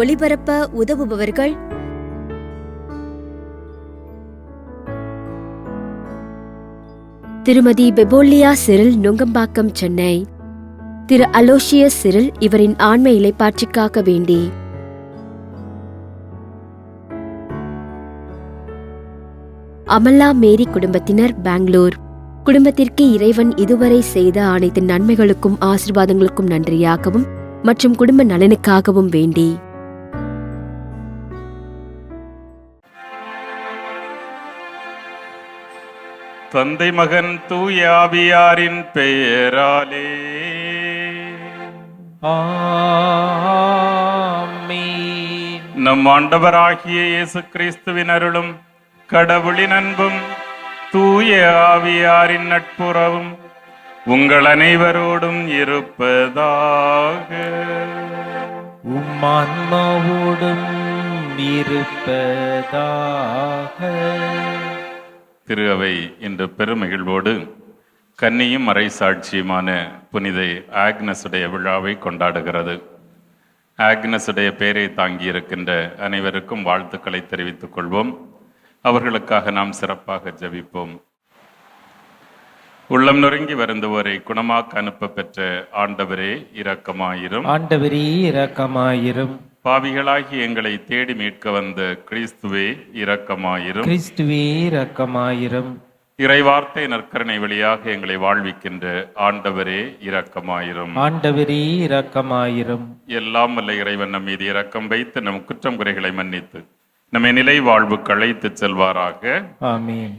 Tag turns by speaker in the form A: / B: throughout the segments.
A: ஒளிபரப்ப உதவுபவர்கள் திருமதி பெபோலியா சிரில், நுங்கம்பாக்கம், சென்னை. திரு Aloysius Cyril, இவரின் ஆன்ம இலைப்பாற்றிக்காக வேண்டி. அமலா மேரி குடும்பத்தினர், பெங்களூர். குடும்பத்திற்கு இறைவன் இதுவரை செய்த அனைத்து நன்மைகளுக்கும் ஆசீர்வாதங்களுக்கும் நன்றியாகவும் மற்றும் குடும்ப நலனுக்காகவும் வேண்டி.
B: தந்தை மகன் தூய ஆவியாரின் பெயராலே
C: ஆமென்.
B: நம் ஆண்டவராகிய இயேசு கிறிஸ்துவின் அருளும் கடவுளின் அன்பும் தூய ஆவியாரின் நட்புறவும் உங்கள் அனைவரோடும் இருப்பதாக.
C: உம்மான்மாவோடும் இருப்பதாக.
B: திரு அவை இன்று பெருமகிழ்வோடு கன்னியும் மறை சாட்சியுமான புனித ஆக்னஸுடைய விழாவை கொண்டாடுகிறது. ஆக்னஸுடைய பெயரை தாங்கியிருக்கின்ற அனைவருக்கும் வாழ்த்துக்களை தெரிவித்துக் கொள்வோம். அவர்களுக்காக நாம் சிறப்பாக ஜெபிப்போம். உள்ளம் நொறுங்கி வருந்துவோரை குணமாக்க அனுப்ப பெற்ற ஆண்டவரே இரக்கமாயிரும்.
C: ஆண்டவரே இரக்கமாயிரும்.
B: பாவிகளாகி எங்களை தேடி மீட்க வந்த கிறிஸ்துவே இரக்கமாயிரும்.
C: கிறிஸ்துவே இரக்கமாயிரும்.
B: இறைவார்த்தை நற்கருணை வழியாக எங்களை வாழ்விக்கின்ற ஆண்டவரே இரக்கமாயிரும்.
C: ஆண்டவரே இரக்கமாயிரும்.
B: எல்லாம் வல்ல இறைவன் நம் மீது இரக்கம் வைத்து நம் குற்றம் குறைகளை மன்னித்து நம்மை நிலை வாழ்வுக்கு அழைத்துச் செல்வாராக.
C: ஆமென்.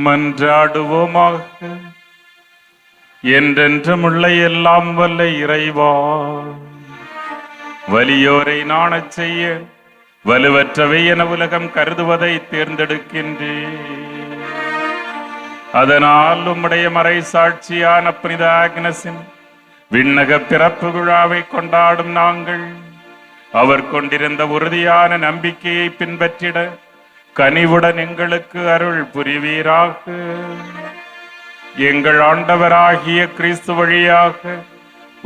B: மன்றாடுவோமாக. என்றென்றும் உள்ள எல்லாம் வல்ல இறைவா, வலியோரை நாணச் செய்ய வலுவற்றவை என உலகம் கருதுவதை தேர்ந்தெடுக்கின்றேன். அதனால் உம்முடைய மறை சாட்சியான புனித ஆக்னஸின் விண்ணக பிறப்பு விழாவை கொண்டாடும் நாங்கள் அவர் கொண்டிருந்த உறுதியான நம்பிக்கையை பின்பற்றிட கனிவுடன் எங்களுக்கு அருள் புரிவீராக. எங்கள் ஆண்டவராகிய கிறிஸ்து வழியாக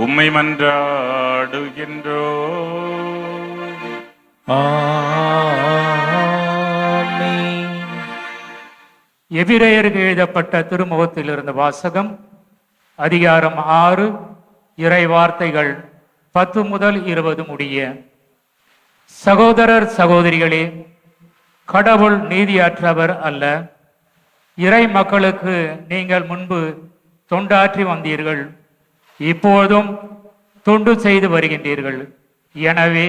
B: உம்மை மன்றாடுகின்றோம்.
C: ஆமென்.
D: எபிரேயருக்கு எழுதப்பட்ட திருமுகத்திலிருந்து வாசகம். அதிகாரம் 6, இறை வார்த்தைகள் 10 முதல் 20 முடிய. சகோதரர் சகோதரிகளே, கடவுள் நீதியற்றவர் அல்ல. இறை மக்களுக்கு நீங்கள் முன்பு தொண்டாற்றி வந்தீர்கள், இப்போதும் தொண்டு செய்து வருகின்றீர்கள். எனவே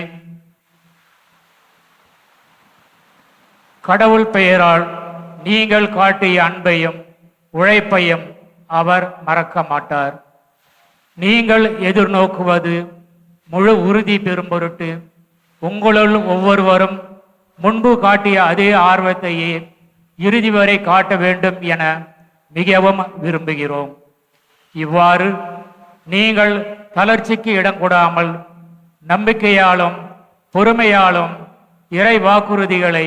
D: கடவுள் பெயரால் நீங்கள் காட்டிய அன்பையும் உழைப்பையும் அவர் மறக்க மாட்டார். நீங்கள் எதிர்நோக்குவது முழு உறுதி பெறும் பொருட்டு உங்களுள் ஒவ்வொருவரும் முன்பு காட்டிய அதே ஆர்வத்தையே இறுதி வரை காட்ட வேண்டும் என மிகவும் விரும்புகிறோம். இவ்வாறு நீங்கள் தளர்ச்சிக்கு இடம் கொடாமல் நம்பிக்கையாலும் பொறுமையாலும் இறை வாக்குறுதிகளை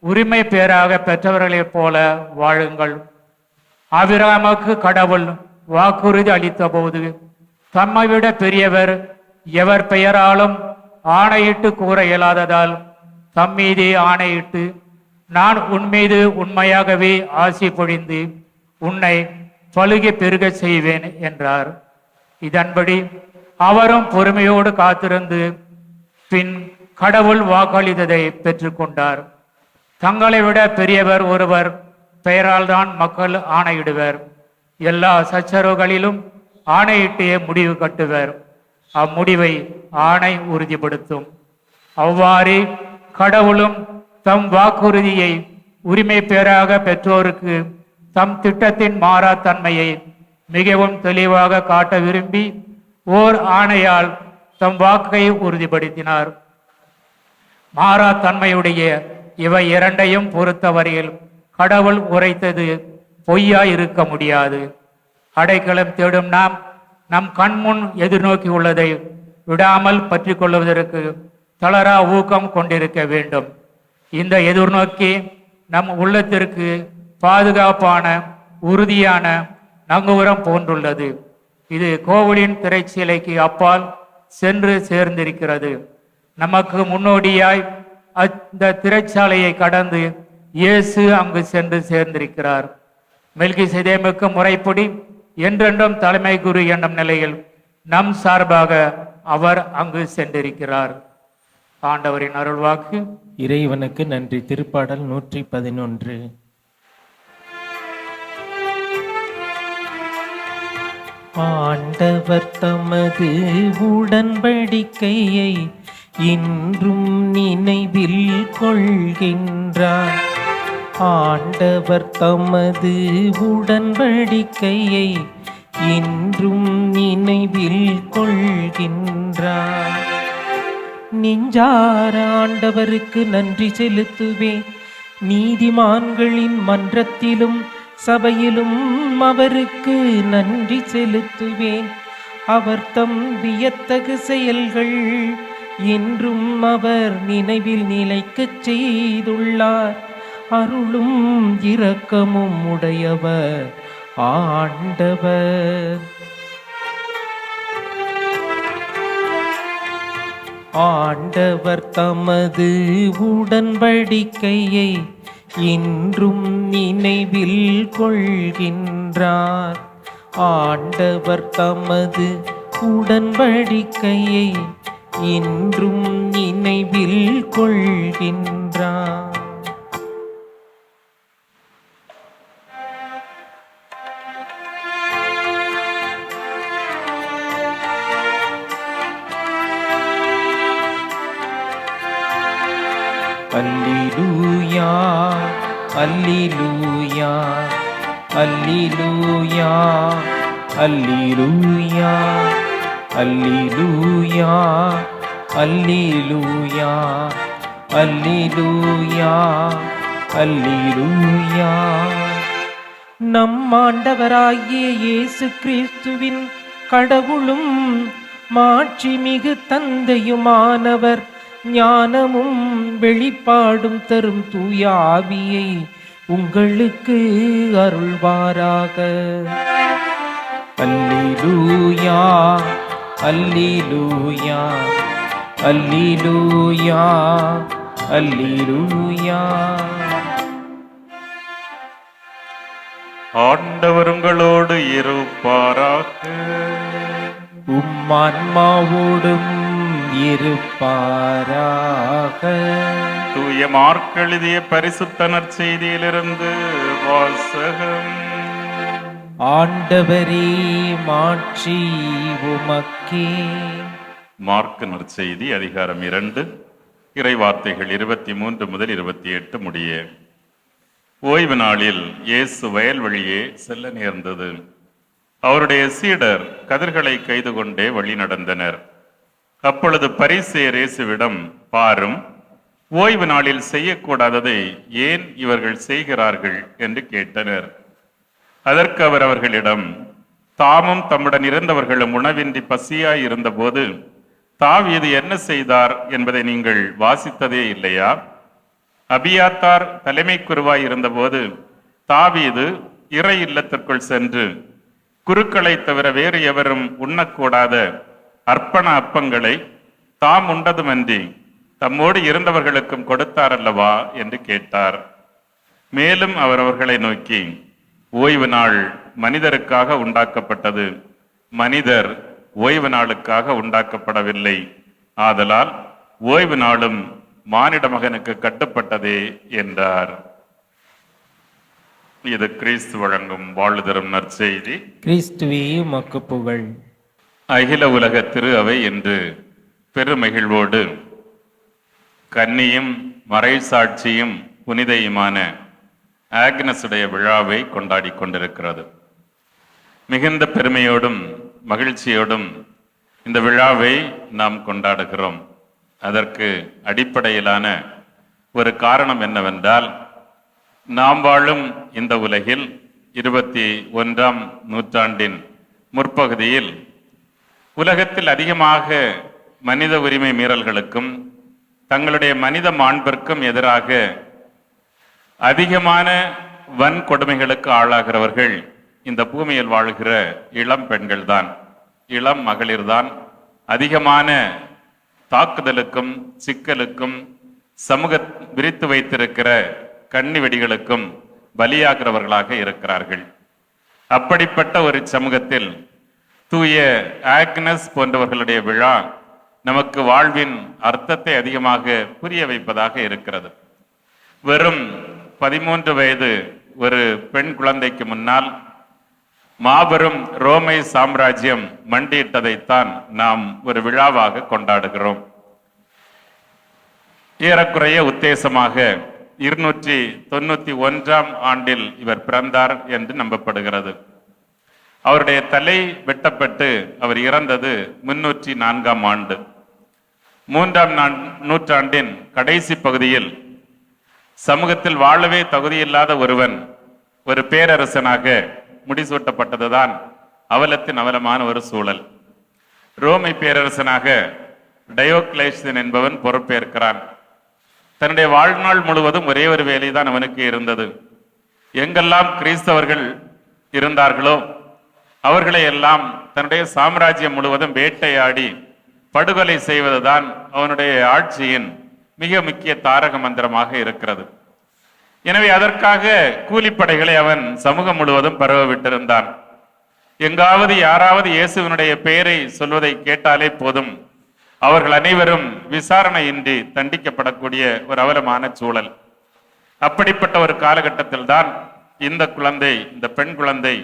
D: உரிமை பேராக பெற்றவர்களைப் போல வாழுங்கள். ஆபிரகாமுக்கு கடவுள் வாக்குறுதி அளித்த போது தம்மை விட பெரியவர் எவர் பெயராலும் ஆணையிட்டு கூற இயலாததால் தம்மீதே ஆணையிட்டு, நான் உன்மீது உண்மையாகவே ஆசி பொழிந்து உன்னை பலுகி பெருக செய்வேன் என்றார். இதன்படி அவரும் பொறுமையோடு காத்திருந்து பின் கடவுள் வாக்களித்ததை பெற்றுக்கொண்டார். தங்களை விட பெரியவர் ஒருவர் பெயரால் தான் மக்கள் ஆணையிடுவர். எல்லா சச்சரவுகளிலும் ஆணையிட்டே முடிவு கட்டுவர். அம்முடிவை ஆணை உறுதிப்படுத்தும். அவ்வாறே கடவுளும் தம் வாக்குறுதியை உரிமை பேராக பெற்றோருக்கு தம் திட்டத்தின் மாறா தன்மையை மிகவும் தெளிவாக காட்ட விரும்பி ஓர் ஆணையால் தம் வாக்கை உறுதிப்படுத்தினார். மாறா தன்மையுடைய இவை இரண்டையும் பொறுத்தவரையில் கடவுள் உரைத்தது பொய்யா இருக்க முடியாது. அடைக்கலம் தேடும் நாம் நம் கண்முன் எதிர்நோக்கி உள்ளதை விடாமல் பற்றி கொள்வதற்கு தளரா ஊக்கம் கொண்டிருக்க வேண்டும். இந்த எதிர்நோக்கி நம் உள்ளத்திற்கு பாதுகாப்பான உறுதியான நங்கூரம் போன்றுள்ளது. இது கோவிலின் திரைச்சீலைக்கு அப்பால் சென்று சேர்ந்திருக்கிறது. நமக்கு முன்னோடியாய் அந்த திரைச்சாலையை கடந்து இயேசு அங்கு சென்று சேர்ந்திருக்கிறார். மெல்கிசேதேக்கு முறைப்படி என்றென்றும் தலைமை குரு என்னும் நிலையில் நம் சார்பாக அவர் அங்கு சென்றிருக்கிறார். ஆண்டவரின் அருள்வாக்கு.
C: இறைவனுக்கு நன்றி. திருப்பாடல் 111. ஆண்டவர் தமது உடன்படிக்கையை இன்றும் நினைவில் கொள்கின்றார். ஆண்டவர் தமது உடன்படிக்கையை இன்றும் நினைவில் கொள்கின்றார். நெஞ்சார ஆண்டவருக்கு நன்றி செலுத்துவேன். நீதிமான்களின் மன்றத்திலும் சபையிலும் அவருக்கு நன்றி செலுத்துவேன். அவர் தம் வியத்தகு செயல்கள் என்றும் அவர் நினைவில் நிலைக்கச் செய்துள்ளார். அருளும் இரக்கமும் உடையவர் ஆண்டவர். ஆண்டவர் தமது உடன்படிக்கையை இன்றும் நினைவில் கொள்கின்றார். ஆண்டவர் தமது உடன்படிக்கையை இன்றும் நினைவில் கொள்கின்றார். அல்லேலூயா அல்லேலூயா அல்லேலூயா அல்லேலூயா அல்லேலூயா அல்லேலூயா அல்லேலூயா அல்லேலூயா. நம் ஆண்டவராகிய இயேசு கிறிஸ்துவின் கடவுளும் மாட்சிமிகு தந்தையுமானவர் ஞானமும் வெளிப்பாடும் தரும் தூய ஆவியை உங்களுக்கு அருள்வாராக. அல்லேலூயா அல்லேலூயா அல்லேலூயா அல்லேலூயா.
B: ஆண்டவர் உங்களோடு இருப்பாராக.
C: உம்மான்மாவோடும் இருப்பாராக.
B: தூய மார்க் எழுதிய பரிசுத்த நற்செய்தியிலிருந்து வாசகம்.
C: ஆண்டவரே மாட்சி உமக்கே.
B: மார்க் நற்செய்தி அதிகாரம் 2 இறைவார்த்தைகள் 23 முதல் 28 முடிய. ஓய்வு நாளில் இயேசு வயல்வழியே செல்ல நேர்ந்தது. அவருடைய சீடர் கதிர்களை கைது கொண்டே வழி நடந்தனர். அப்பொழுது பரிசேயர் இயேசுவிடம், பாரும், ஓய்வு நாளில் செய்யக்கூடாததை ஏன் இவர்கள் செய்கிறார்கள் என்று கேட்டனர். அதற்கு அவர் அவர்களிடம், தாமும் தம்முடன் இருந்தவர்களும் உணவின்றி பசியாய் இருந்தபோது தாவீது என்ன செய்தார் என்பதை நீங்கள் வாசித்ததே இல்லையா? அபியாத்தார் தலைமை குருவாய் இருந்தபோது தாவீது இறை இல்லத்திற்குள் சென்று குருக்களை தவிர வேறு எவரும் உண்ணக்கூடாத அர்ப்பண அப்பங்களை தாம் உண்டதுமன்றி தம்மோடு இருந்தவர்களுக்கும் கொடுத்தார் அல்லவா என்று கேட்டார். மேலும் அவர் அவர்களை நோக்கி, ஓய்வு நாள் மனிதருக்காக உண்டாக்கப்பட்டது, மனிதர் ஓய்வு நாளுக்காக உண்டாக்கப்படவில்லை. ஆதலால் ஓய்வு நாளும் மானிட மகனுக்கு கட்டுப்பட்டதே என்றார். இது கிறிஸ்து வழங்கும் வாழ்தரும் நற்செய்தி.
C: கிறிஸ்துவே உமக்கு புகழ்.
B: அகில உலக திரு அவை என்று பெருமகிழ்வோடு கன்னியும் மறைசாட்சியும் புனிதையுமான ஆக்னஸுடைய விழாவை கொண்டாடி கொண்டிருக்கிறது. மிகுந்த பெருமையோடும் மகிழ்ச்சியோடும் இந்த விழாவை நாம் கொண்டாடுகிறோம். அதற்கு அடிப்படையிலான ஒரு காரணம் என்னவென்றால், நாம் வாழும் இந்த உலகில் 21ஆம் நூற்றாண்டின் முற்பகுதியில் உலகத்தில் அதிகமாக மனித உரிமை மீறல்களுக்கும் தங்களுடைய மனித மாண்பிற்கும் எதிராக அதிகமான வன்கொடுமைகளுக்கு ஆளாகிறவர்கள் இந்த பூமியில் வாழ்கிற இளம் பெண்கள்தான், இளம் மகளிர்தான், அதிகமான தாக்குதலுக்கும் சிக்கலுக்கும் சமூக விரித்து வைத்திருக்கிற கண்ணி வெடிகளுக்கும் பலியாகிறவர்களாக இருக்கிறார்கள். அப்படிப்பட்ட ஒரு சமூகத்தில் தூய ஆக்னஸ் போன்றவர்களுடைய விழா நமக்கு வாழ்வின் அர்த்தத்தை அதிகமாக புரிய வைப்பதாக இருக்கிறது. வெறும் 13 வயது ஒரு பெண் குழந்தைக்கு முன்னால் மாபெரும் ரோமை சாம்ராஜ்யம் மண்டியிட்டதைத்தான் நாம் ஒரு விழாவாக கொண்டாடுகிறோம். ஏறக்குறைய உத்தேசமாக 291ஆம் ஆண்டில் இவர் பிறந்தார் என்று நம்பப்படுகிறது. அவருடைய தலை வெட்டப்பட்டு அவர் இறந்தது 304ஆம் ஆண்டு. 3ஆம் நூற்றாண்டின் கடைசி பகுதியில் சமூகத்தில் வாழவே தகுதியில்லாத ஒருவன் ஒரு பேரரசனாக முடிசூட்டப்பட்டதுதான் அவலத்தின் அவலமான ஒரு சூழல். ரோமை பேரரசனாக டயோக்ளேசியன் என்பவன் பொறுப்பேற்கிறான். தன்னுடைய வாழ்நாள் முழுவதும் ஒரே ஒரு வேலைதான் அவனுக்கு இருந்தது. எங்கெல்லாம் கிறிஸ்தவர்கள் இருந்தார்களோ அவர்களை எல்லாம் தன்னுடைய சாம்ராஜ்யம் முழுவதும் வேட்டையாடி படுகொலை செய்வதுதான் அவனுடைய ஆட்சியின் மிக முக்கிய தாரக மந்திரமாக இருக்கிறது. எனவே அதற்காக கூலிப்படைகளை அவன் சமூகம் முழுவதும் பரவ விட்டிருந்தான். எங்காவது யாராவது இயேசுவினுடைய பெயரை சொல்வதை கேட்டாலே போதும், அவர்கள் அனைவரும் விசாரணையின்றி தண்டிக்கப்படக்கூடிய ஒரு அவலமான சூழல். அப்படிப்பட்ட ஒரு காலகட்டத்தில் தான் இந்த பெண் குழந்தை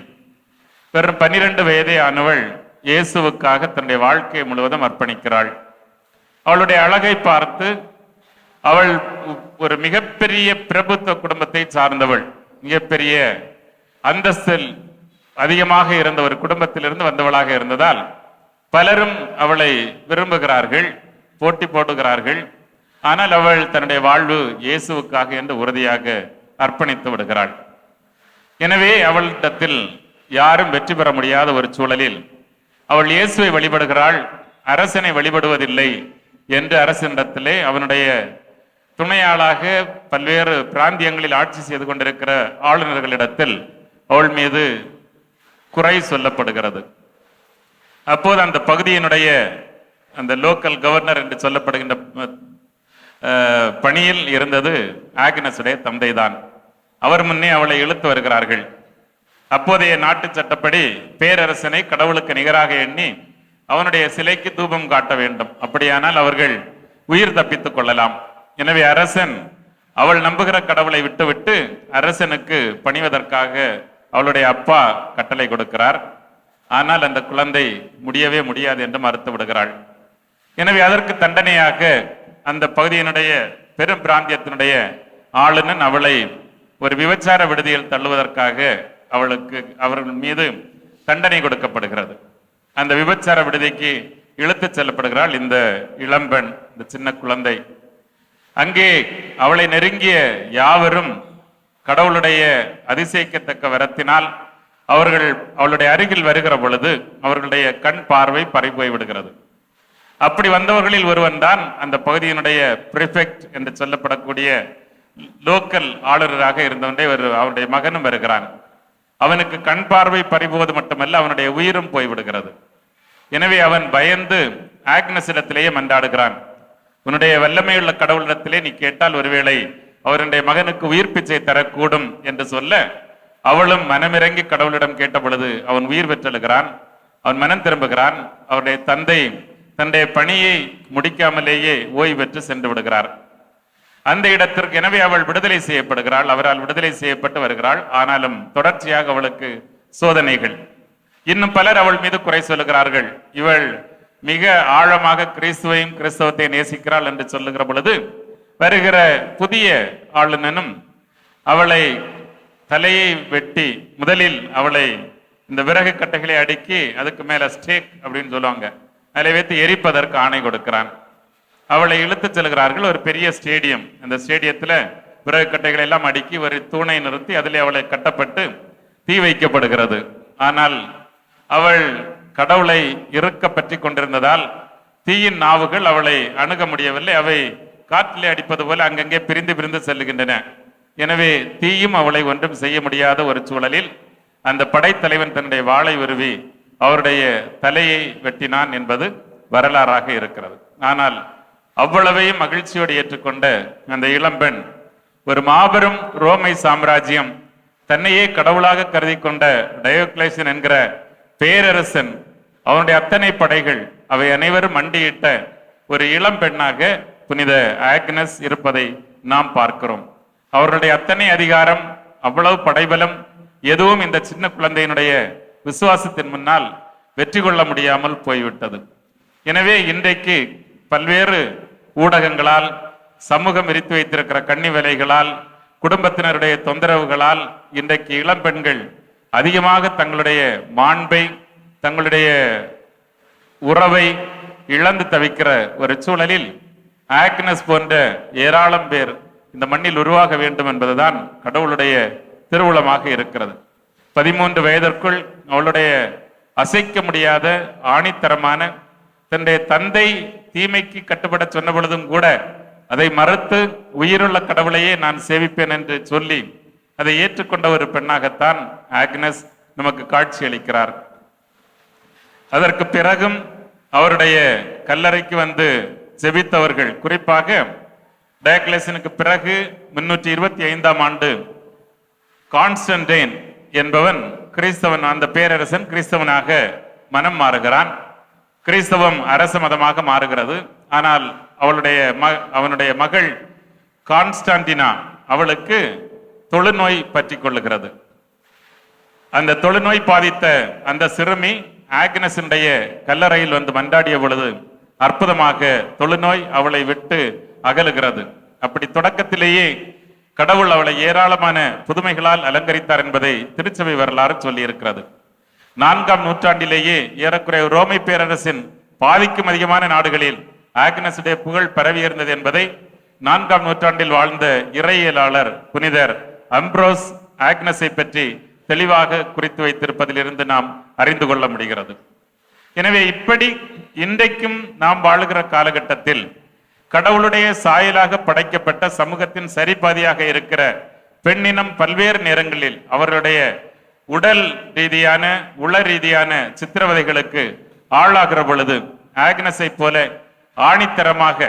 B: வெறும் 12 வயதே ஆனவள் இயேசுவுக்காக தன்னுடைய வாழ்க்கை முழுவதும் அர்ப்பணிக்கிறாள். அவளுடைய அழகை பார்த்து அவள் ஒரு மிகப்பெரிய பிரபுத்துவ குடும்பத்தை சார்ந்தவள், மிகப்பெரிய அந்தஸ்தில் அதிகமாக இருந்த ஒரு குடும்பத்திலிருந்து வந்தவளாக இருந்ததால் பலரும் அவளை விரும்புகிறார்கள், போட்டி போடுகிறார்கள். ஆனால் அவள் தன்னுடைய வாழ்வு இயேசுவுக்காக என்று உறுதியாக அர்ப்பணித்து விடுகிறாள். எனவே அவளிடத்தில் யாரும் வெற்றி பெற முடியாத ஒரு சூழலில் அவள் இயேசுவை வழிபடுகிறாள், அரசனை வழிபடுவதில்லை என்று அரசனிடத்திலே அவனுடைய துணையாளாக பல்வேறு பிராந்தியங்களில் ஆட்சி செய்து கொண்டிருக்கிற ஆளுநர்களிடத்தில் அவள் மீது குறை சொல்லப்படுகிறது. அப்போது அந்த பகுதியினுடைய அந்த லோக்கல் கவர்னர் என்று சொல்லப்படுகின்ற பணியில் இருந்தது ஆக்னஸுடைய தந்தைதான். அவர் முன்னே அவளை இழுத்து வருகிறார்கள். அப்போதைய நாட்டு சட்டப்படி பேரரசனை கடவுளுக்கு நிகராக எண்ணி அவனுடைய சிலைக்கு தூபம் காட்ட வேண்டும். அப்படியானால் அவர்கள் உயிர் தப்பித்துக் கொள்ளலாம். எனவே அரசன் அவள் நம்புகிற கடவுளை விட்டுவிட்டு அரசனுக்கு பணிவதற்காக அவளுடைய அப்பா கட்டளை கொடுக்கிறார். ஆனால் அந்த குழந்தை முடியவே முடியாது என்று மறுத்து விடுகிறாள். எனவே அதற்கு தண்டனையாக அந்த பகுதியினுடைய பெரும் பிராந்தியத்தினுடைய ஆளுநன் அவளை ஒரு விபச்சார விடுதியில் தள்ளுவதற்காக அவர்கள் மீது தண்டனை கொடுக்கப்படுகிறது. அந்த விபச்சார விடுதிக்கு இழுத்துச் செல்லப்படுகிறாள் இந்த இளம்பெண், இந்த சின்ன குழந்தை. அங்கே அவளை நெருங்கிய யாவரும் கடவுளுடைய அதிசயிக்கத்தக்க வரத்தினால் அவளுடைய அருகில் வருகிற பொழுது அவர்களுடைய கண் பார்வை பறிபோய் விடுகிறது. அப்படி வந்தவர்களில் ஒருவன் தான் அந்த பகுதியினுடைய பிரிஃபெக்ட் என்று சொல்லப்படக்கூடிய லோக்கல் ஆளுநராக இருந்தவனே அவருடைய மகனும் வருகிறான். அவனுக்கு கண் பார்வை பறிபோவது மட்டுமல்ல, அவனுடைய உயிரும் போய்விடுகிறது. எனவே அவன் பயந்து ஆக்னஸிடத்திலேயே மன்றாடுகிறான். உன்னுடைய வல்லமையுள்ள கடவுளிடத்திலே நீ கேட்டால் ஒருவேளை அவருடைய மகனுக்கு உயிர் பிச்சை தரக்கூடும் என்று சொல்ல, அவளும் மனமிறங்கி கடவுளிடம் கேட்ட பொழுது அவன் உயிர் பெற்றெழுகிறான். அவன் மனம் திரும்புகிறான். அவருடைய தந்தை தன்னுடைய பணியை முடிக்காமலேயே ஓய்வு பெற்று சென்று விடுகிறார் அந்த இடத்திற்கு. எனவே அவள் விடுதலை செய்யப்படுகிறாள். அவரால் விடுதலை செய்யப்பட்டு வருகிறாள். ஆனாலும் தொடர்ச்சியாக அவளுக்கு சோதனைகள். இன்னும் பலர் அவள் மீது குறை சொல்லுகிறார்கள். இவள் மிக ஆழமாக கிறிஸ்துவையும் கிறிஸ்தவத்தை நேசிக்கிறாள் என்று சொல்லுகிற பொழுது வருகிற புதிய ஆளுநனும் அவளை தலையை வெட்டி முதலில் அவளை இந்த விறகு கட்டைகளை அடுக்கி அதுக்கு மேல ஸ்டேக் அப்படின்னு சொல்லுவாங்க, அதில் வைத்து எரிப்பதற்கு ஆணை கொடுக்கிறான். அவளை இழுத்துச் செல்கிறார்கள் ஒரு பெரிய ஸ்டேடியம். அந்த ஸ்டேடியத்தில் விறகு கட்டைகளை எல்லாம் அடுக்கி ஒரு தூணை நிறுத்தி அதிலே அவளை கட்டப்பட்டு தீ வைக்கப்படுகிறது. ஆனால் அவள் கடவுளை இறுக்க பற்றி கொண்டிருந்ததால் தீயின் நாவுகள் அவளை அணுக முடியவில்லை. அவை காற்றிலே அடிப்பது போல அங்கங்கே பிரிந்து பிரிந்து செல்லுகின்றன. எனவே தீயும் அவளை ஒன்றும் செய்ய முடியாத ஒரு சூழலில் அந்த படைத்தலைவன் தன்னுடைய வாளை உருவி அவருடைய தலையை வெட்டினான் என்பது வரலாறாக இருக்கிறது. ஆனால் அவ்வளவையும் மகிழ்ச்சியோடு ஏற்றுக்கொண்ட அந்த இளம்பெண் ஒரு மாபெரும் ரோமை சாம்ராஜ்யம், தன்னையே கடவுளாக கருதி கொண்ட டயோக்ளேசியன் என்கிற பேரரசன், அவனுடைய அத்தனை படைகள் அவை அனைவரும் மண்டியிட்ட ஒரு இளம் பெண்ணாக புனித ஆக்னஸ் இருப்பதை நாம் பார்க்கிறோம். அவர்களுடைய அத்தனை அதிகாரம், அவ்வளவு படைபலம் எதுவும் இந்த சின்ன குழந்தையினுடைய விசுவாசத்தின் முன்னால் வெற்றி கொள்ள முடியாமல் போய்விட்டது. எனவே இன்றைக்கு பல்வேறு ஊடகங்களால், சமூகம் விரித்து வைத்திருக்கிற கன்னி வேலைகளால், குடும்பத்தினருடைய தொந்தரவுகளால் இன்றைக்கு இளம் பெண்கள் அதிகமாக தங்களுடைய மாண்பை, தங்களுடைய உறவை இழந்து தவிக்கிற ஒரு சூழலில் ஆக்னஸ் போன்ற ஏராளம் பேர் இந்த மண்ணில் உருவாக வேண்டும் என்பதுதான் கடவுளுடைய திருவுளமாக இருக்கிறது. 13 வயதிற்குள் அவளுடைய அசைக்க முடியாத ஆணித்தரமான, தன்னுடைய தந்தை தீமைக்கு கட்டுப்பட சொன்ன பொழுதும் கூட அதை மறுத்து உயிருள்ள கடவுளையே நான் சேவிப்பேன் என்று சொல்லி அதை ஏற்றுக்கொண்ட ஒரு பெண்ணாகத்தான் ஆக்னஸ் நமக்கு காட்சி அளிக்கிறார். அதற்கு பிறகும் அவருடைய கல்லறைக்கு வந்து ஜெபித்தவர்கள், குறிப்பாக டயோக்ளேசியனுக்கு பிறகு 325ஆம் ஆண்டு கான்ஸ்டன்டைன் என்பவன் கிறிஸ்தவன், அந்த பேரரசன் கிறிஸ்தவனாக மனம் மாறுகிறான். கிறிஸ்தவம் அரச மதமாக மாறுகிறது. ஆனால் அவனுடைய மகள் கான்ஸ்டான்டினா, அவளுக்கு தொழுநோய் பற்றி கொள்ளுகிறது. அந்த தொழுநோய் பாதித்த அந்த சிறுமி ஆக்னஸினுடைய கல்லறையில் வந்து மன்றாடிய பொழுது அற்புதமாக தொழுநோய் அவளை விட்டு அகலுகிறது. அப்படி தொடக்கத்திலேயே கடவுள் அவளை ஏராளமான புதுமைகளால் அலங்கரித்தார் என்பதை திருச்சபை வரலாறு சொல்லி இருக்கிறது. 4ஆம் நூற்றாண்டிலேயே ஏறக்குறைய ரோமை பேரரசின் பாதிக்கும் அதிகமான நாடுகளில் ஆக்னஸுடைய புகழ் பரவியிருந்தது என்பதை 4ஆம் நூற்றாண்டில் வாழ்ந்த இறையியலாளர் புனிதர் அம்ப்ரோஸ் ஆக்னஸை பற்றி தெளிவாக குறித்து வைத்திருப்பதிலிருந்து நாம் அறிந்து கொள்ள முடிகிறது. எனவே இப்படி இன்றைக்கும் நாம் வாழுகிற காலகட்டத்தில் கடவுளுடைய சாயலாக படைக்கப்பட்ட சமூகத்தின் சரிபாதியாக இருக்கிற பெண்ணினம் பல்வேறு நேரங்களில் அவர்களுடைய உடல் ரீதியான, உள ரீதியான சித்திரவதைகளுக்கு ஆளாகிற பொழுது ஆக்னஸை போல ஆணித்தரமாக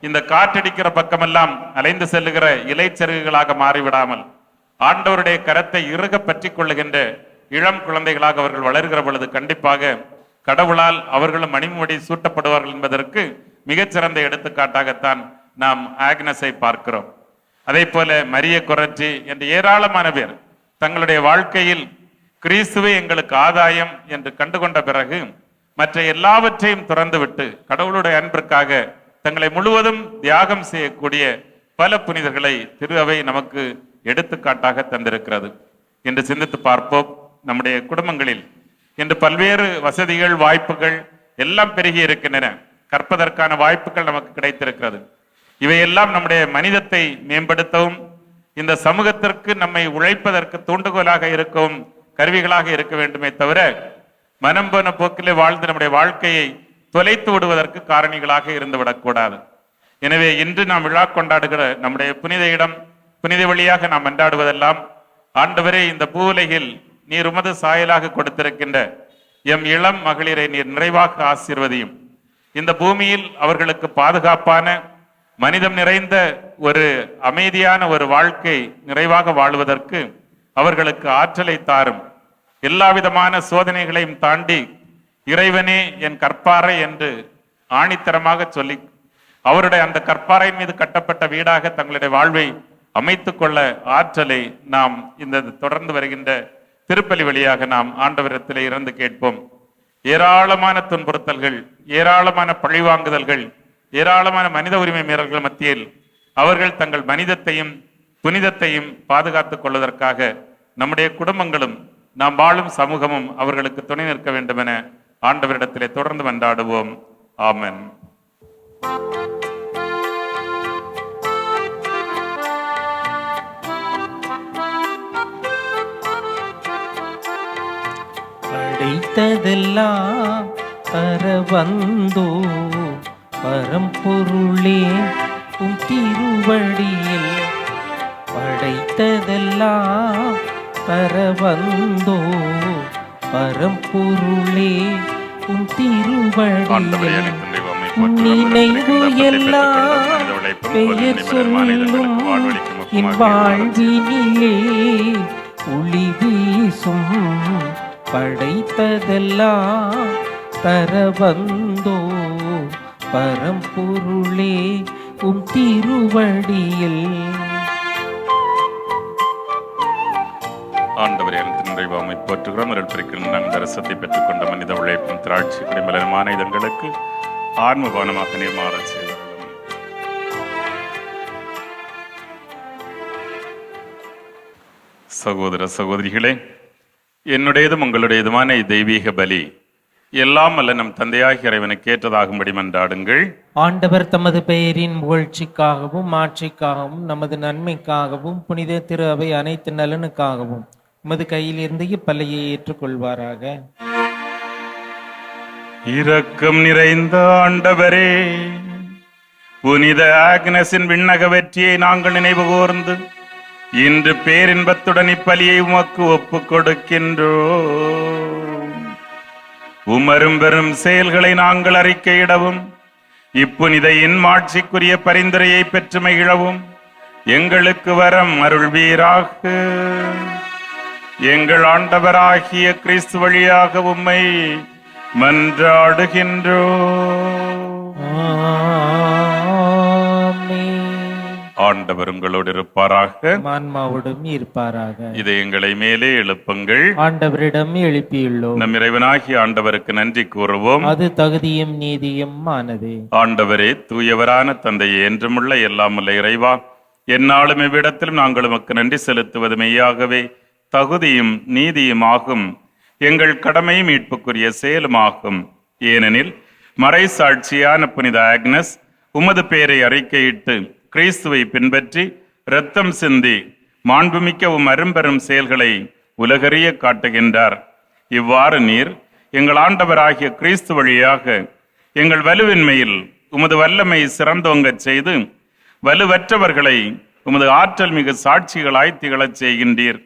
B: இந்த காற்றடிக்கிற பக்கமெல்லாம் அலைந்து செல்லுகிற இலைச்சருகுகளாக மாறிவிடாமல் ஆண்டவருடைய கரத்தை இறுக பற்றி கொள்ளுகின்ற இளம் குழந்தைகளாக அவர்கள் வளர்கிற பொழுது கண்டிப்பாக கடவுளால் அவர்களும் மணிமுடி சூட்டப்படுவார்கள் என்பதற்கு மிகச்சிறந்த எடுத்துக்காட்டாகத்தான் நாம் ஆக்னஸை பார்க்கிறோம். அதே போல மரிய கொரற்றி என்ற ஏராளமான பேர் தங்களுடைய வாழ்க்கையில் கிறிஸ்துவே எங்களுக்கு ஆதாயம் என்று கண்டுகொண்ட பிறகு மற்ற எல்லாவற்றையும் துறந்துவிட்டு கடவுளுடைய அன்பிற்காக தங்களை முழுவதும் தியாகம் செய்யக்கூடிய பல புனிதர்களை திரு அவை நமக்கு எடுத்துக்காட்டாக தந்திருக்கிறது. என்று சிந்தித்து பார்ப்போம். நம்முடைய குடும்பங்களில் இன்று பல்வேறு வசதிகள், வாய்ப்புகள் எல்லாம் பெருகி இருக்கின்றன. கற்பதற்கான வாய்ப்புகள் நமக்கு கிடைத்திருக்கிறது. இவையெல்லாம் நம்முடைய மனிதத்தை மேம்படுத்தவும், இந்த சமூகத்திற்கு நம்மை உழைப்பதற்கு தூண்டுகோலாக இருக்கவும் கருவிகளாக இருக்க வேண்டுமே தவிர மனம் போன போக்கிலே வாழ்ந்து நம்முடைய வாழ்க்கையை தொலைத்து விடுவதற்கு காரணிகளாக இருந்து விடக்கூடாது. எனவே இன்று நாம் விழா கொண்டாடுகிற நம்முடைய புனித இடம், புனித வழியாக நாம் கொண்டாடுவதெல்லாம், ஆண்டவரே இந்த பூவுலகில் நீர் உமது சாயலாக கொடுத்திருக்கின்ற எம் இளம் மகளிரை நீர் நிறைவாக ஆசீர்வதியும். இந்த பூமியில் அவர்களுக்கு பாதுகாப்பான, மனிதம் நிறைந்த ஒரு அமைதியான ஒரு வாழ்க்கை நிறைவாக வாழ்வதற்கு அவர்களுக்கு ஆற்றலை தாரும். எல்லா விதமான சோதனைகளையும் தாண்டி இறைவனே என் கற்பாறை என்று ஆணித்தரமாக சொல்லி அவருடைய அந்த கற்பாறையின் மீது கட்டப்பட்ட வீடாக தங்களுடைய வாழ்வை அமைத்து கொள்ள ஆற்றலை நாம் இந்த தொடர்ந்து வருகின்ற திருப்பலி வழியாக நாம் ஆண்டவரிடத்திலே இருந்து கேட்போம். ஏராளமான துன்புறுத்தல்கள், ஏராளமான பழிவாங்குதல்கள், ஏராளமான மனித உரிமை மீறல்கள் மத்தியில் அவர்கள் தங்கள் மனிதத்தையும் புனிதத்தையும் பாதுகாத்துக் கொள்வதற்காக நம்முடைய குடும்பங்களும் நாம் வாழும் சமூகமும் அவர்களுக்கு துணை நிற்க வேண்டும் என ஆண்டவரிடத்திலே தொடர்ந்து மன்றாடுவோம். ஆமென்.
C: படைத்ததெல்லாம் தர வந்தோ பரம்பொருளே உம் திருவடியில், படைத்ததெல்லாம் தர வந்தோ பரம்பொருளே உம்
B: ஆண்டவரே,
C: திருவடியில்
B: அனைத்து தெய்வமே
C: உம்
B: போற்றுகிறோம்.
C: நினைவு
B: அப்பத்தை
C: எல்லாம்
B: மனித உழைப்பும்
C: பெயர்
B: பொருளின்
C: சொல்லும்
B: வாழ்வழிக்கும்
C: என்
B: முகமாக
C: வாழ்வினிலே ஒளி வீசும் படைத்ததெல்லாம் தர வந்தோ பரம்பொருளே உம் திருவடியில்.
B: ஆண்டவரே, அனைத்து தெய்வமே போற்றுகிறோம். இருட்டிற்கில் நாங்கள் தரிசனத்தை பெற்றுக்கொண்ட மனித உழைப்பும் திராட்சை குடிமலமான இதங்களுக்கு ஆன்மபானமாக நீர் மாறச் செய்தருளும். சகோதர சகோதரிகளே, என்னுடையதும் உங்களுடையதுமான தெய்வீக பலி எல்லாம் அல்ல நம் தந்தையாகிய இறைவனுக்கு ஏற்றதாகும்படி மன்றாடுங்கள்.
C: ஆண்டவர் தமது பெயரின் புகழ்ச்சிக்காகவும் மாட்சிக்காகவும் நமது நன்மைக்காகவும் புனித திரு அவை அனைத்து நலனுக்காகவும் உமது கையிலிருந்து இப்பலியை ஏற்றுக்கொள்வாராக.
B: இரக்கம் நிறைந்த ஆண்டவரே, புனித ஆக்னஸின் விண்ணக வெற்றியை நாங்கள் நினைவு கூர்ந்து இன்று பேரின்பத்துடன் இப்பலியை உமக்கு ஒப்புக் கொடுக்கின்றோம். உமரும் பெரும் செயல்களை நாங்கள் அறிக்கையிடவும் இப்புனிதையின் மாட்சிக்குரிய பரிந்துரையை பெற்று மகிழவும் எங்களுக்கு வரம் அருள்வீராக. எங்கள் ஆண்டவராகிய கிறிஸ்து வழியாக உம்மை மன்றாடுகின்றோம். ஆண்டவர் உங்களோடு இருப்பாராக,
C: ஆன்மாவோடும் இருப்பாராக.
B: இதை எங்களை மேலே எழுப்புங்கள்.
C: ஆண்டவரிடம் எழுப்பியுள்ளோம்.
B: நம் இறைவனாகிய ஆண்டவருக்கு நன்றி கூறுவோம்.
C: அது தகுதியும் நீதியும் ஆனது.
B: ஆண்டவரே, தூயவரான தந்தையே, என்றுமுள்ள எல்லாமுள்ள இறைவா, எந்நாளும் இவ்விடத்திலும் நாங்கள் உமக்கு நன்றி செலுத்துவது மெய்யாகவே தகுதியும் நீதியும் ஆகும். எங்கள் கடமை மீட்புக்குரிய செயலுமாகும். ஏனெனில் மறை சாட்சியான புனித ஆக்னஸ் உமது பெயரை அறிக்கையிட்டு கிறிஸ்துவை பின்பற்றி இரத்தம் சிந்தி மாண்புமிக்க அரும்பெரும் செயல்களை உலகறிய காட்டுகின்றார். இவ்வாறு நீர் எங்கள் ஆண்டவராகிய கிறிஸ்து வழியாக எங்கள் வலுவின்மையில் உமது வல்லமை சிறந்தோங்கச் செய்து வலுவற்றவர்களை உமது ஆற்றல் மிகு சாட்சிகளாய் திகழச் செய்கின்றீர்.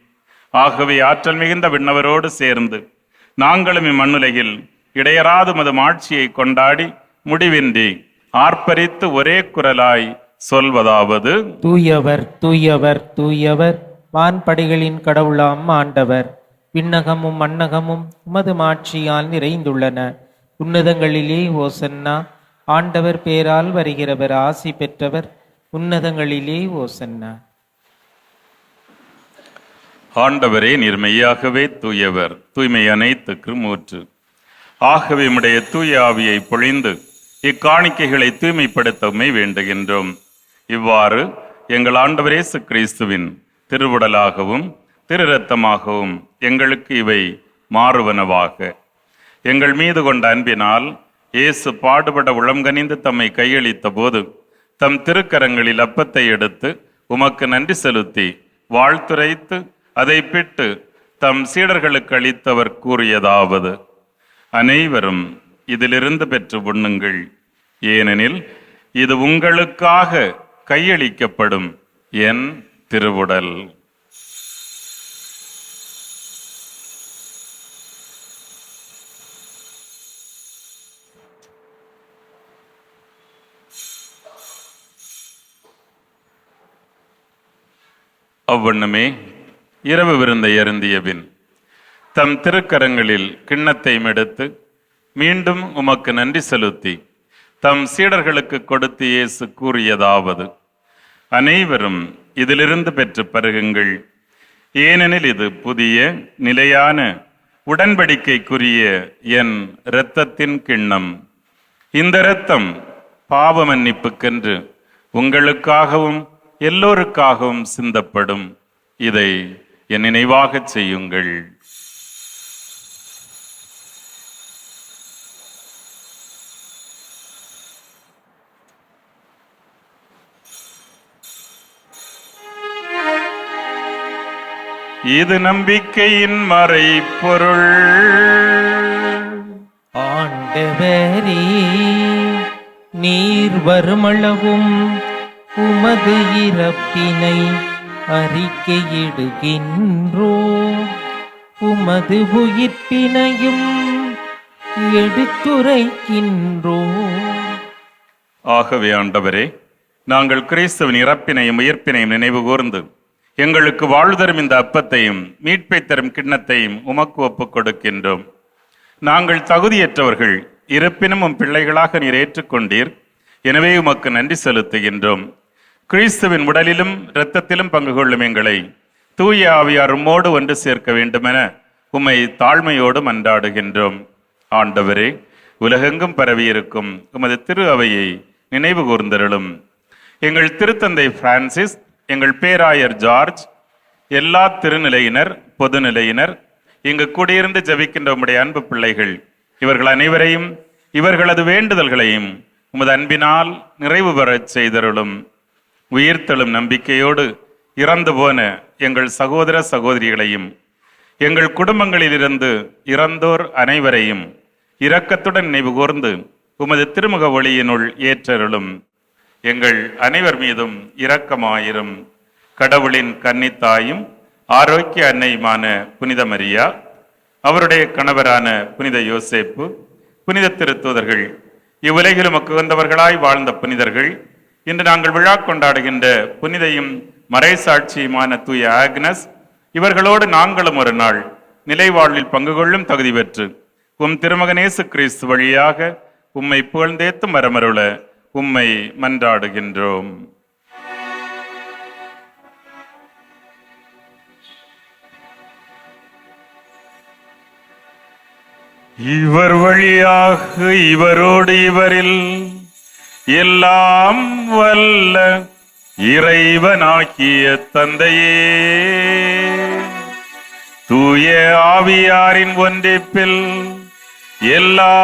B: ஆகவே ஆற்றல் மிகுந்த விண்ணவரோடு சேர்ந்து நாங்களும் இம்மண்ணுலகில் இடையராது உமது ஆட்சியை கொண்டாடி முடிவின்றி ஆர்ப்பரித்து ஒரே குரலாய் சொல்வதாவது:
C: தூயவர் தூயவர் தூயவர், வான்படைகளின் கடவுளாம் ஆண்டவர். விண்ணகமும் மண்ணகமும் உமது மாட்சியால் நிறைந்துள்ளன. உன்னதங்களிலே ஓசன்னா. ஆண்டவர் பேரால் வருகிறவர் ஆசி பெற்றவர். உன்னதங்களிலே ஓசன்னா.
B: ஆண்டவரே, நீர் மெய்யாகவே தூயவர், தூய்மை அனைத்துக்கும் ஊற்று. ஆகவே உம்முடைய தூய ஆவியை பொழிந்து இக்காணிக்கைகளை தூய்மைப்படுத்தவுமே வேண்டுகின்றோம். இவ்வாறு எங்கள் ஆண்டவர் இயேசு கிறிஸ்துவின் திருவுடலாகவும் திரு இரத்தமாகவும் எங்களுக்கு இவை மாறுவனவாக. எங்கள் மீது கொண்ட அன்பினால் இயேசு பாடுபட உளம்கனிந்து தம்மை கையளித்த போது தம் திருக்கரங்களில் அப்பத்தை எடுத்து உமக்கு நன்றி செலுத்தி வாழ்த்துரைத்து அதை பிட்டு தம் சீடர்களுக்கு அளித்தவர் கூறியதாவது: அனைவரும் இதிலிருந்து பெற்று உண்ணுங்கள், ஏனெனில் இது உங்களுக்காக கையளிக்கப்படும் என் திருவுடல். அவ்வண்ணமே இரவு விருந்தை அருந்திய பின் தம் திருக்கரங்களில் கிண்ணத்தை எடுத்து மீண்டும் உமக்கு நன்றி செலுத்தி தம் சீடர்களுக்கு கொடுத்து இயேசு கூறியதாவது: அனைவரும் இதிலிருந்து பெற்று பருகுங்கள், ஏனெனில் இது புதிய நிலையான உடன்படிக்கைக்குரிய என் இரத்தத்தின் கிண்ணம். இந்த இரத்தம் பாவ மன்னிப்புக்கென்று உங்களுக்காகவும் எல்லோருக்காகவும் சிந்தப்படும். இதை என் நினைவாகச் செய்யுங்கள். இது நம்பிக்கையின் மறைபொருள்.
C: ஆண்டவரே, நீர் வருமளவும் உமது இறப்பினை அறிக்கையிடுகின்றோ, உமது உயிர்ப்பினையும் எடுத்துரைக்கின்றோம்.
B: ஆகவே ஆண்டவரே, நாங்கள் கிறிஸ்துவின் இறப்பினையும் உயிர்ப்பினையும் நினைவு கூர்ந்து எங்களுக்கு வாழ்வு தரும் இந்த அப்பத்தையும் மீட்பை தரும் கிண்ணத்தையும் உமக்கு ஒப்புக் கொடுக்கின்றோம். நாங்கள் தகுதியற்றவர்கள், இருப்பினும் உம் பிள்ளைகளாக நீர் ஏற்றுக்கொண்டீர். எனவே உமக்கு நன்றி செலுத்துகின்றோம். கிறிஸ்துவின் உடலிலும் இரத்தத்திலும் பங்கு கொள்ளும் எங்களை தூய ஆவியார் உம்மோடு ஒன்று சேர்க்க வேண்டுமென உம்மை தாழ்மையோடு மன்றாடுகின்றோம். ஆண்டவரே, உலகெங்கும் பரவியிருக்கும் உமது திரு அவையை நினைவு கூர்ந்தருளும். எங்கள் திருத்தந்தை பிரான்சிஸ், எங்கள் பேராயர் ஜார்ஜ், எல்லா திருநிலையினர், பொதுநிலையினர், இங்கு கூடியிருந்து ஜெபிக்கின்ற உம்முடைய அன்பு பிள்ளைகள் இவர்கள் அனைவரையும் இவர்களது வேண்டுதல்களையும் உமது அன்பினால் நிறைவு பெறச் செய்தருளும். உயிர்த்தெழும் நம்பிக்கையோடு இறந்து போன எங்கள் சகோதர சகோதரிகளையும் எங்கள் குடும்பங்களிலிருந்து இறந்தோர் அனைவரையும் இரக்கத்துடன் நினைவு கூர்ந்து உமது திருமுக ஒளியினுள் ஏற்றருளும். எங்கள் அனைவர் மீதும் இரக்கமாயிரும். கடவுளின் கன்னித்தாயும் ஆரோக்கிய அன்னையுமான புனித மரியா, அவருடைய கணவரான புனித யோசேப்பு, புனித திருத்தூதர்கள், இவ்வுலகிலும் உகந்தவர்களாய் வாழ்ந்த புனிதர்கள், இன்று நாங்கள் விழா கொண்டாடுகின்ற புனிதையும் மறைசாட்சியுமான தூய ஆக்னஸ், இவர்களோடு நாங்களும் ஒரு நாள் நிலை வாழ்வில் பங்கு கொள்ளும் தகுதி பெற்று உம் திருமகனேசு கிறிஸ்து வழியாக உம்மை புகழ்ந்தேத்து மரமருள உம்மை மன்றாடுகின்றோம். இவர் வழியாக இவரோடு இவரில் எல்லாம் வல்ல இறைவனாகிய தந்தையே, தூய ஆவியாரின் ஒன்றிப்பில் எல்லா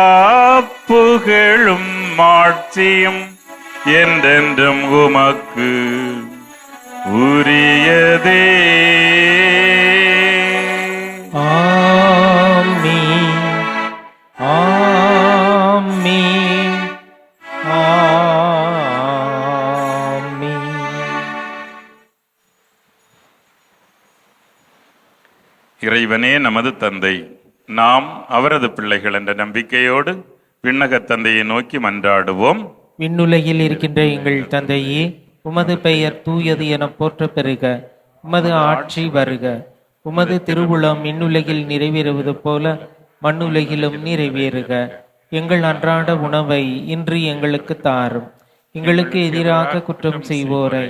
B: புகழும் மாட்சியும் என்றென்றும் உமக்கு உரியதே.
C: ஆமென், ஆமென், ஆமென்.
B: இறைவனே நமது தந்தை, நாம் அவரது பிள்ளைகள் என்ற நம்பிக்கையோடு விண்ணக தந்தையை நோக்கி மன்றாடுவோம்.
C: விண்ணுலகில் இருக்கின்ற எங்கள் தந்தையே, உமது பெயர் தூயது என போற்ற பெறுக. உமது ஆட்சி வருக. உமது திருவுளம் விண்ணுலகில் நிறைவேறுவது போல மண்ணுலகிலும் நிறைவேறுக. எங்கள் அன்றாட உணவை இன்று எங்களுக்கு தாரும். எங்களுக்கு எதிராக குற்றம் செய்வோரை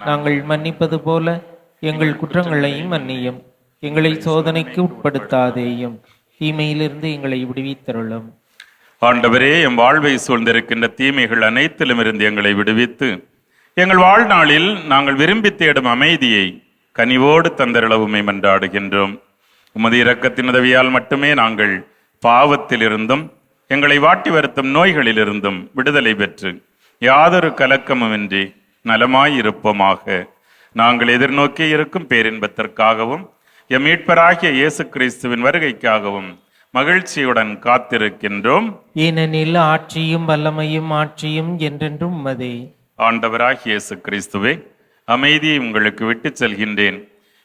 C: நாங்கள் மன்னிப்பது போல எங்கள் குற்றங்களையும் மன்னியும். எங்களை சோதனைக்கு உட்படுத்தாதேயும், தீமையிலிருந்து எங்களை விடுவித்தருளும்.
B: ஆண்டவரே, எம் வாழ்வை சூழ்ந்திருக்கின்ற தீமைகள் அனைத்திலும் இருந்து எங்களை விடுவித்து எங்கள் வாழ்நாளில் நாங்கள் விரும்பி தேடும் அமைதியை கனிவோடு தந்தருளவுமை மன்றாடுகின்றோம். உமது இரக்கத்தின் உதவியால் மட்டுமே நாங்கள் பாவத்திலிருந்தும் எங்களை வாட்டி வருத்தும் நோய்களிலிருந்தும் விடுதலை பெற்று யாதொரு கலக்கமுமின்றி நலமாயிருப்போமாக. நாங்கள் எதிர்நோக்கி இருக்கும் பேரின்பத்திற்காகவும் எம் மீட்பராகிய இயேசு கிறிஸ்துவின் வருகைக்காகவும் மகிழ்ச்சியுடன் காத்திருக்கின்றோம்.
C: ஏனெனில் ஆட்சியும் வல்லமையும் ஆட்சியும் என்றென்றும் உமதே.
B: ஆண்டவராகிய இயேசு கிறிஸ்துவே, அமைதியை உங்களுக்கு விட்டுச் செல்கின்றேன்,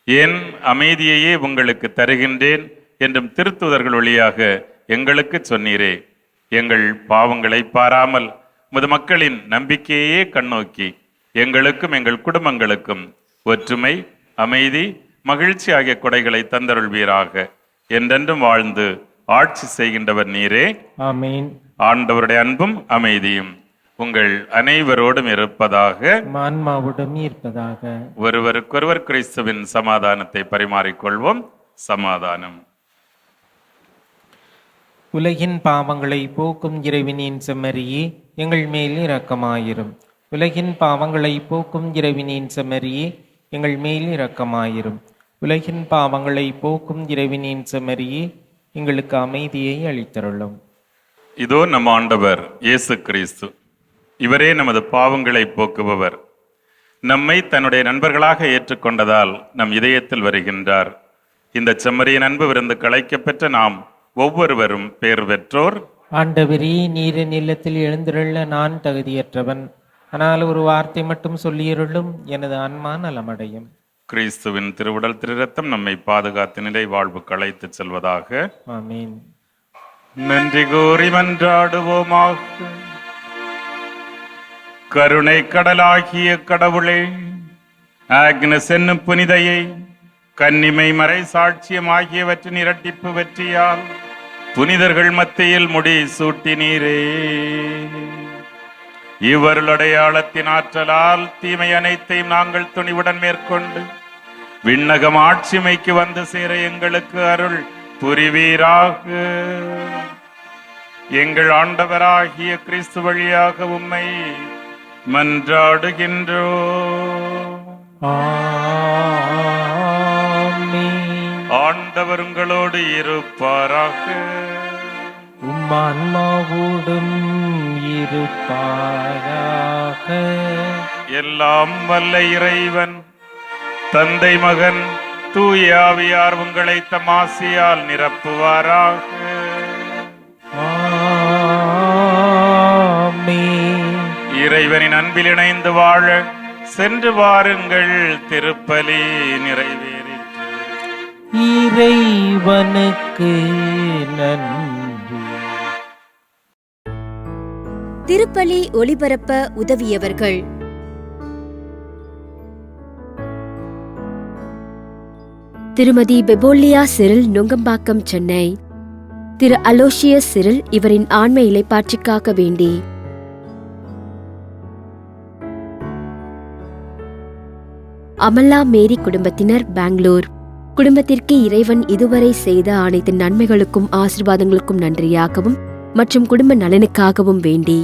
B: என் அமைதியையே உங்களுக்கு தருகின்றேன் என்றும் திருத்தூதர்கள் வழியாக எங்களுக்கு சொன்னீரே. எங்கள் பாவங்களை பாராமல் உமது மக்களின் நம்பிக்கையே கண்ணோக்கி எங்களுக்கும் எங்கள் குடும்பங்களுக்கும் ஒற்றுமை, அமைதி, மகிழ்ச்சி ஆகிய கொடைகளை தந்தருள்வீராக. என்றென்றும் வாழ்ந்து ஆட்சி செய்கின்றவர் நீரே.
C: ஆமென்.
B: ஆண்டவருடைய அன்பும் அமைதியும் உங்கள் அனைவரோடும் இருப்பதாக,
C: ஆன்மாவுடன் இருப்பதாக.
B: ஒருவருக்கொருவர் கிறிஸ்துவின் சமாதானத்தை பரிமாறிக்கொள்வோம். சமாதானம்.
C: உலகின் பாவங்களை போக்கும் இறைவனின் செம்மறியே, எங்கள் மேல் இரக்கமாயிரும். உலகின் பாவங்களை போக்கும் இறைவனின் செம்மறியே, எங்கள் மேல் இரக்கமாயிரும். உலகின் பாவங்களை போக்கும் இறைவனின் செம்மறியே, எங்களுக்கு அமைதியை அளித்தருளும்.
B: இதோ நம் ஆண்டவர் இயேசு கிறிஸ்து, இவரே நமது பாவங்களை போக்குபவர். நம்மை தன்னுடைய நண்பர்களாக ஏற்றுக்கொண்டதால் நம் இதயத்தில் வருகின்றார். இந்த செம்மறியின் அன்பு விருந்து களைக்கப்பெற்ற நாம் ஒவ்வொருவரும் பேர் பெற்றோர்.
C: ஆண்டவரே, நீரின் இல்லத்தில் எழுந்திருள்ள நான் தகுதியற்றவன், ஆனால் ஒரு வார்த்தை மட்டும் சொல்லியருளும், எனது ஆன்மா நலமடையும்.
B: கிறிஸ்துவின் திருவுடல் திருரத்தம் நம்மை பாதுகாத்து நிலை வாழ்வுக்கு அழைத்து செல்வதாக.
C: ஆமென்.
B: நன்றி கூறி மன்றாடுவோமாக. கருணை கடலாகிய கடவுளே, ஆக்னஸ் என்னும் புனிதையை கன்னிமை மறை சாட்சியம் ஆகியவற்றின் இரட்டிப்பு வெற்றியால் புனிதர்கள் மத்தியில் முடி சூட்டினீரே. இவருடைய ஆற்றலால் தீமை அனைத்தையும் நாங்கள் துணிவுடன் மேற்கொண்டு விண்ணகம் ஆட்சிமைக்கு வந்து சேர எங்களுக்கு அருள் புரிவீராக. எங்கள் ஆண்டவராகிய கிறிஸ்து வழியாக உம்மை மன்றாடுகின்றோம். ஆண்டவர் உங்களோடு இருப்பாராக.
C: உம்மான்மாவோடும் இருப்பாராக.
B: எல்லாம் வல்ல இறைவன் தந்தை மகன் தூய ஆவியார் உங்களை தம் ஆசியால் நிரப்புவாராக. இறைவனின் அன்பில் இணைந்து வாழ சென்று வாருங்கள். திருப்பலி நிறைவேறிற்று.
C: இறைவனுக்கு நன்றி.
A: திருப்பலி ஒளிபரப்ப உதவியவர்கள்: திருமதி பெபோலியா சிரில், நுங்கம்பாக்கம், சென்னை. திரு அலோஷியஸ் சிரில், இவரின் ஆன்ம இளைப்பாற்றிக்காக வேண்டி. அமலா மேரி குடும்பத்தினர், பெங்களூர். குடும்பத்திற்கு இறைவன் இதுவரை செய்த அனைத்து நன்மைகளுக்கும் ஆசீர்வாதங்களுக்கும் நன்றியாகவும் மற்றும் குடும்ப நலனுக்காகவும் வேண்டி